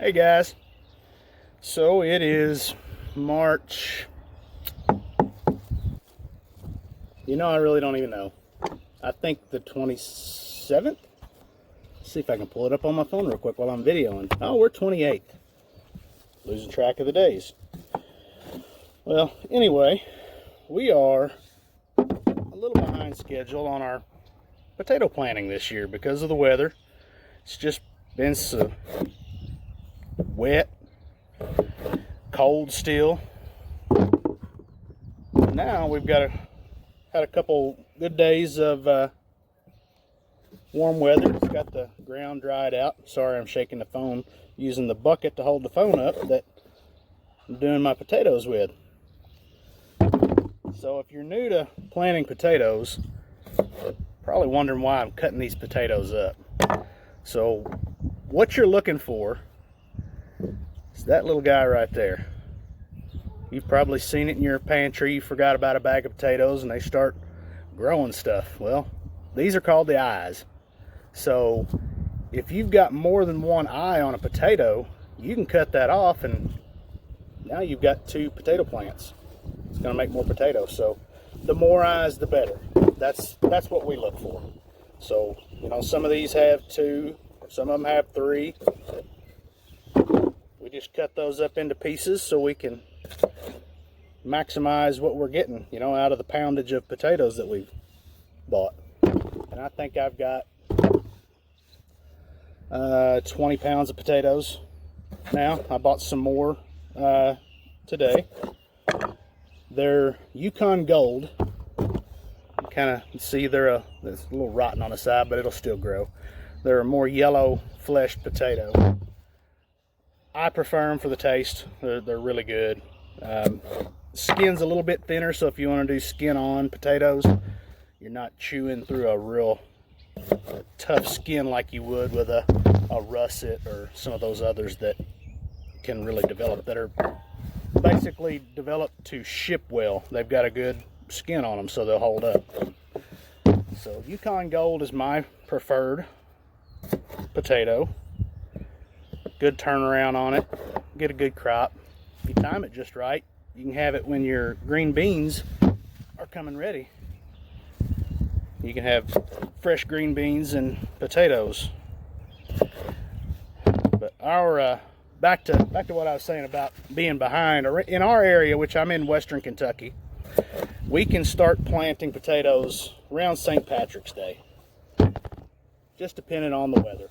Hey guys, so it is March, I really don't even know. I think the 27th? Let's see if I can pull it up on my phone real quick while I'm videoing. Oh, we're 28th. Losing track of the days. Well, anyway, we are a little behind schedule on our potato planting this year because of the weather. It's just been so wet, cold still. Now we've had a couple good days of warm weather. It's got the ground dried out. Sorry, I'm shaking the phone using the bucket to hold the phone up that I'm doing my potatoes with. So if you're new to planting potatoes, probably wondering why I'm cutting these potatoes up. So what you're looking for is that little guy right there. You've probably seen it in your pantry. You forgot about a bag of potatoes and they start growing stuff. Well, these are called the eyes. So if you've got more than one eye on a potato, you can cut that off and now you've got two potato plants. It's going to make more potatoes. So the more eyes, the better. That's what we look for. So, some of these have two, some of them have three. We just cut those up into pieces so we can maximize what we're getting, out of the poundage of potatoes that we've bought. And I think I've got 20 pounds of potatoes now. I bought some more today. They're Yukon Gold. Kind of see it's a little rotten on the side, but it'll still grow. They're a more yellow fleshed potato. I prefer them for the taste. They're really good. Skin's a little bit thinner, so if you want to do skin on potatoes, you're not chewing through a real tough skin like you would with a russet or some of those others that can really develop, that are basically developed to ship well. They've got a good skin on them, so they'll hold up. So Yukon Gold is my preferred potato. Good turnaround on it, get a good crop. If you time it just right, you can have it when your green beans are coming ready. You can have fresh green beans and potatoes. But back to what I was saying about being behind. In our area, which I'm in Western Kentucky, we can start planting potatoes around St. Patrick's Day, just depending on the weather.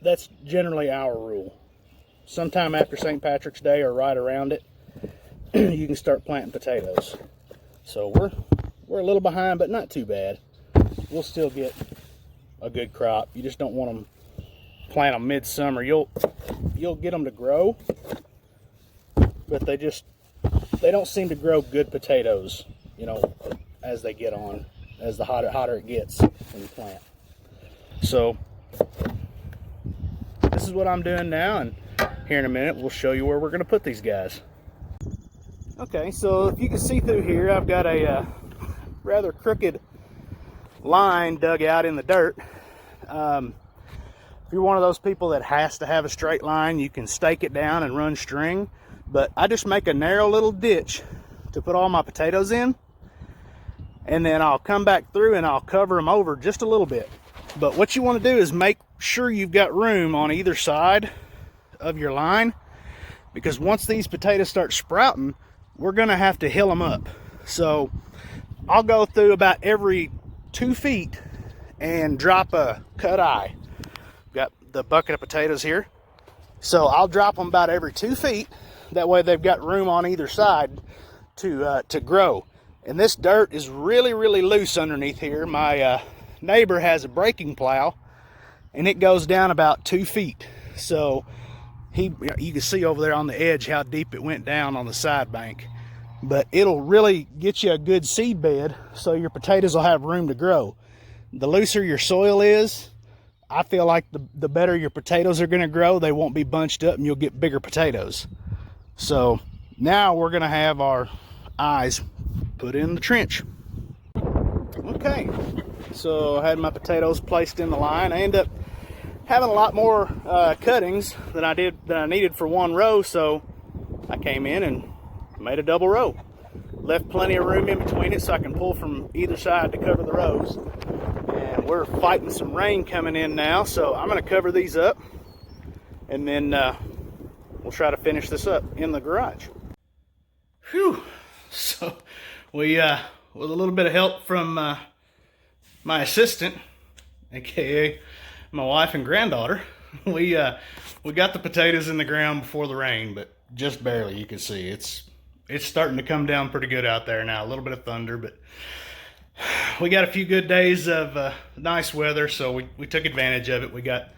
That's generally our rule. Sometime after St. Patrick's Day or right around it, you can start planting potatoes. So we're a little behind, but not too bad. We'll still get a good crop. You just don't want them plant them midsummer. You'll get them to grow, but they don't seem to grow good potatoes, as they get on, as the hotter it gets when you plant. So this is what I'm doing now, and here in a minute we'll show you where we're going to put these guys. Okay, so if you can see through here, I've got a rather crooked line dug out in the dirt. If you're one of those people that has to have a straight line, you can stake it down and run string, but I just make a narrow little ditch to put all my potatoes in, and then I'll come back through and I'll cover them over just a little bit. But what you want to do is make sure you've got room on either side of your line, because once these potatoes start sprouting, we're going to have to hill them up. So I'll go through about every 2 feet and drop a cut eye. Got the bucket of potatoes here, so I'll drop them about every 2 feet. That way they've got room on either side to grow. And this dirt is really, really loose underneath here. My neighbor has a breaking plow, and it goes down about 2 feet. So you can see over there on the edge how deep it went down on the side bank. But it'll really get you a good seed bed, so your potatoes will have room to grow. The looser your soil is, I feel like the better your potatoes are going to grow. They won't be bunched up and you'll get bigger potatoes. So now we're going to have our eyes put in the trench. Okay, so I had my potatoes placed in the line. I end up having a lot more cuttings than I needed for one row, so I came in and made a double row. Left plenty of room in between it so I can pull from either side to cover the rows. And we're fighting some rain coming in now, so I'm going to cover these up, and then we'll try to finish this up in the garage. Whew! So we, with a little bit of help from my assistant, aka my wife and granddaughter, we got the potatoes in the ground before the rain, but just barely. You can see it's starting to come down pretty good out there now. A little bit of thunder, but we got a few good days of nice weather, so we took advantage of it. We got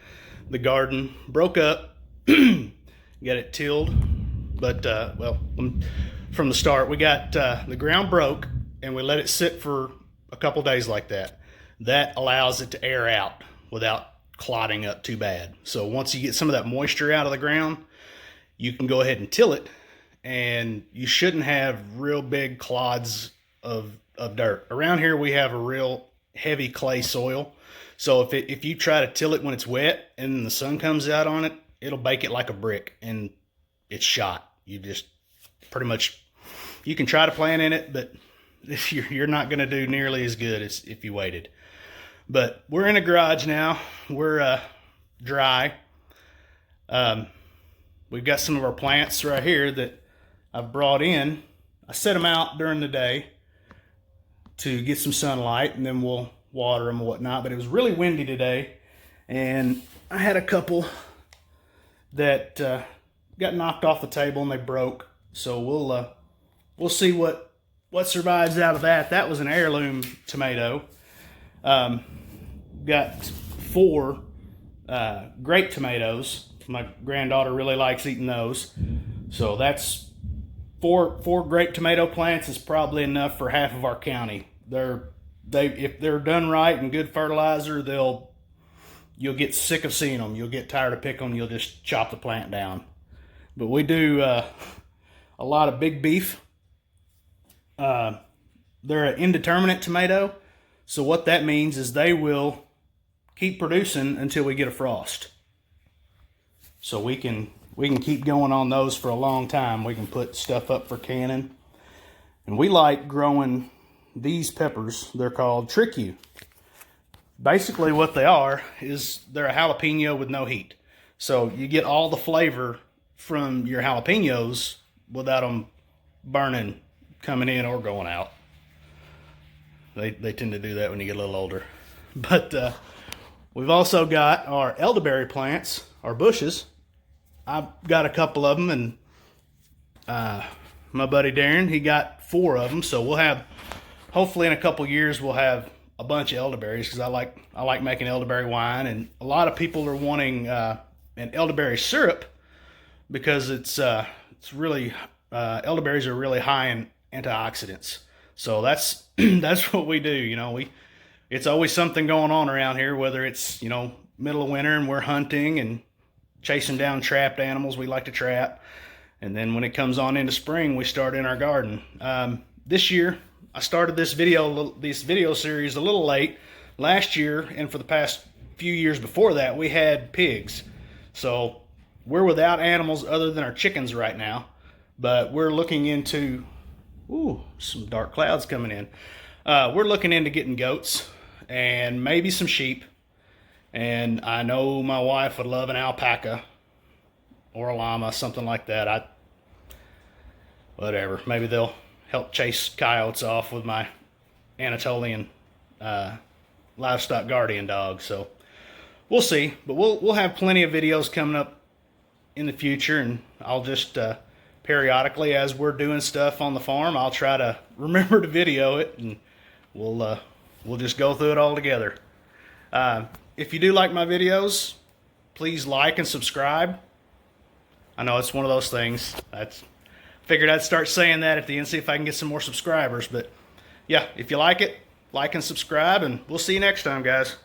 the garden broke up, got it tilled, but well, from the start, we got the ground broke, and we let it sit for a couple days like that. That allows it to air out without clotting up too bad. So once you get some of that moisture out of the ground, you can go ahead and till it, and you shouldn't have real big clods of dirt. Around here we have a real heavy clay soil, so if you try to till it when it's wet and the sun comes out on it, it'll bake it like a brick and it's shot. You just pretty much, you can try to plant in it, but you're not going to do nearly as good as if you waited. But we're in a garage now. We're dry. We've got some of our plants right here that I've brought in. I set them out during the day to get some sunlight, and then we'll water them and whatnot. But it was really windy today, and I had a couple that got knocked off the table and they broke. So we'll see what survives out of that. That was an heirloom tomato. Got 4 grape tomatoes. My granddaughter really likes eating those, so that's four grape tomato plants is probably enough for half of our county. If they're done right and good fertilizer, you'll get sick of seeing them. You'll get tired of picking them. You'll just chop the plant down. But we do a lot of big beef. They're an indeterminate tomato, so what that means is they will keep producing until we get a frost. So we can keep going on those for a long time. We can put stuff up for canning. And we like growing these peppers. They're called Trick-U. Basically what they are is they're a jalapeno with no heat. So you get all the flavor from your jalapenos without them burning, coming in or going out. They tend to do that when you get a little older. But we've also got our elderberry plants, our bushes. I've got a couple of them, and my buddy Darren, he got 4 of them. So we'll have, hopefully in a couple years, we'll have a bunch of elderberries, because I like making elderberry wine, and a lot of people are wanting an elderberry syrup because it's really elderberries are really high in antioxidants. So that's that's what we do. You know, it's always something going on around here, whether it's, you know, middle of winter and we're hunting and chasing down trapped animals we like to trap, and then when it comes on into spring, we start in our garden. This year I started this video series a little late. Last year, and for the past few years before that, we had pigs. So we're without animals other than our chickens right now, but we're looking into, some dark clouds coming in. We're looking into getting goats and maybe some sheep. And I know my wife would love an alpaca or a llama, something like that. Whatever. Maybe they'll help chase coyotes off with my Anatolian livestock guardian dog. So we'll see. But we'll have plenty of videos coming up in the future, and I'll just periodically, as we're doing stuff on the farm, I'll try to remember to video it, and we'll just go through it all together. If you do like my videos, please like and subscribe. I know it's one of those things. Figured I'd start saying that at the end, see if I can get some more subscribers. But yeah, if you like it, like and subscribe, and we'll see you next time, guys.